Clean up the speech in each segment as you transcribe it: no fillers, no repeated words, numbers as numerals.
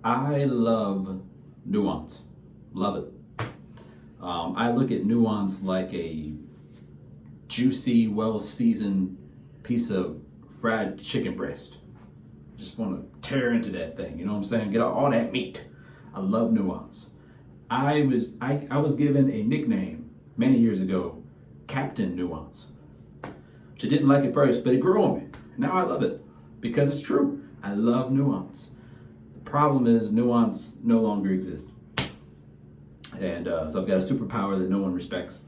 I love Nuance. Love it. I look at Nuance like a juicy, well-seasoned piece of fried chicken breast. Just want to tear into that thing, you know what I'm saying? Get all that meat. I love Nuance. I was given a nickname many years ago, Captain Nuance, which I didn't like at first, but it grew on me. Now I love it because it's true. I love Nuance. The problem is Nuance no longer exists. And so I've got a superpower that no one respects.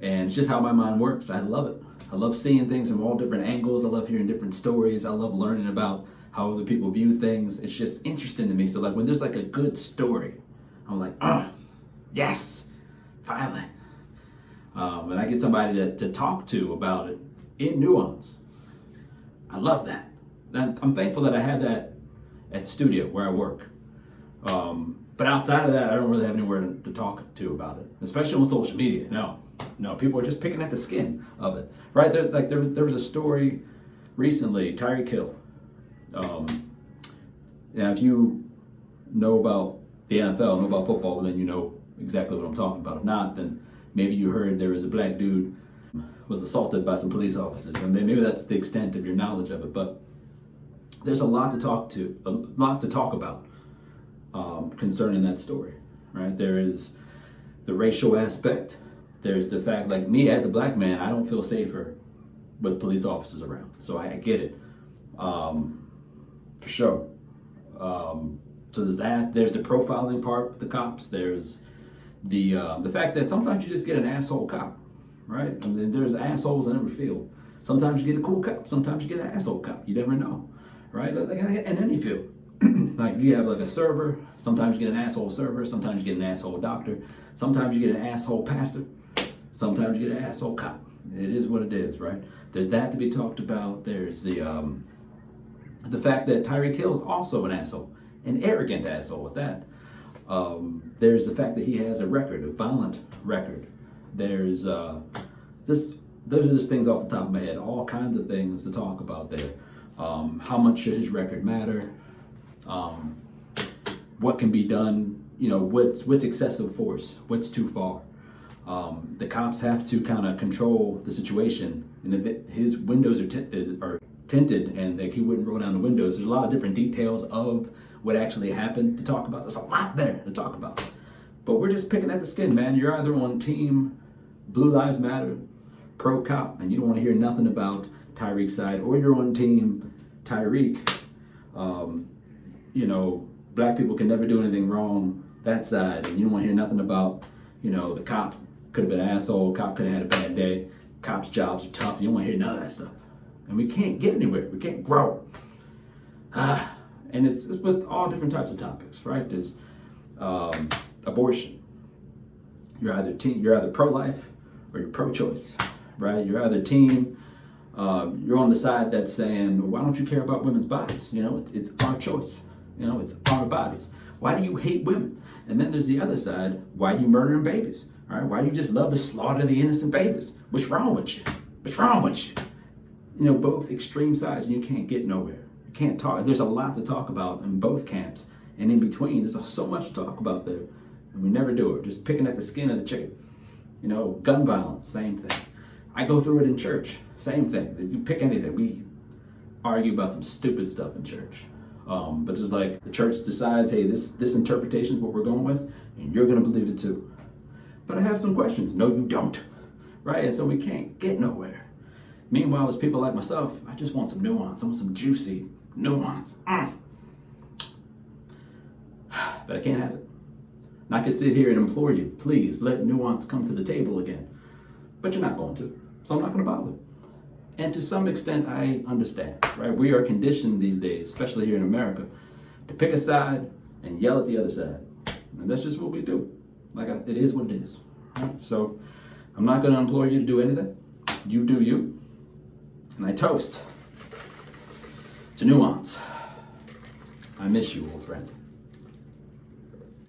And it's just how my mind works. I love it. I love seeing things from all different angles. I love hearing different stories. I love learning about how other people view things. It's just interesting to me. So like when there's like a good story, I'm like, oh, yes, finally. And I get somebody to talk to about it in Nuance. I love that. And I'm thankful that I have that at the studio where I work. But outside of that, I don't really have anywhere to talk to about it, especially on social media. No, people are just picking at the skin of it, right? There was a story recently, Tyreek Hill. If you know about the NFL, know about football, then you know exactly what I'm talking about. If not, then maybe you heard there was a black dude was assaulted by some police officers, and maybe that's the extent of your knowledge of it. But there's a lot to talk about concerning that story, right? There is the racial aspect. There's the fact, like me as a black man, I don't feel safer with police officers around. So I get it, for sure. So there's that. There's the profiling part with the cops. There's the fact that sometimes you just get an asshole cop, right? I mean, there's assholes in every field. Sometimes you get a cool cop. Sometimes you get an asshole cop. You never know, right? Like in any field. Like you have like a server. Sometimes you get an asshole server. Sometimes you get an asshole doctor. Sometimes you get an asshole pastor. Sometimes you get an asshole cop. It is what it is, right? There's that to be talked about. There's the fact that Tyreek Hill is also an asshole, an arrogant asshole at that. There's the fact that he has a violent record. There's those are just things off the top of my head. All kinds of things to talk about there. How much should his record matter? What can be done? You know, what's excessive force? What's too far? The cops have to kind of control the situation, and his windows are tinted, and like he wouldn't roll down the windows. There's a lot of different details of what actually happened to talk about. There's a lot there to talk about, but we're just picking at the skin, man. You're either on team Blue Lives Matter, pro cop, and you don't want to hear nothing about Tyreek's side, or you're on team Tyreek. You know, black people can never do anything wrong, that side, and you don't want to hear nothing about, you know, the cop could have been an asshole, cop could have had a bad day, cops' jobs are tough. You don't want to hear none of that stuff. And we can't get anywhere. We can't grow. And it's with all different types of topics, right? There's abortion. You're either pro-life or you're pro-choice, right? You're either team, you're on the side that's saying, well, why don't you care about women's bodies? You know, it's our choice. You know, it's our bodies. Why do you hate women? And then there's the other side. Why do you murdering babies? All right, why do you just love to slaughter the innocent babies? What's wrong with you? What's wrong with you? You know, both extreme sides, and you can't get nowhere. You can't talk. There's a lot to talk about in both camps, and in between, there's so much to talk about there, and we never do it. Just picking at the skin of the chicken. You know, gun violence, same thing. I go through it in church, same thing. You pick anything. We argue about some stupid stuff in church. But just like the church decides, hey, this interpretation is what we're going with, and you're going to believe it too. But I have some questions. No, you don't. Right? And so we can't get nowhere. Meanwhile, as people like myself, I just want some nuance. I want some juicy nuance. But I can't have it. And I could sit here and implore you, please let nuance come to the table again. But you're not going to. So I'm not going to bother. And to some extent, I understand, right? We are conditioned these days, especially here in America, to pick a side and yell at the other side. And that's just what we do. It is what it is. Right? So I'm not going to implore you to do anything. You do you. And I toast to Nuance. I miss you, old friend.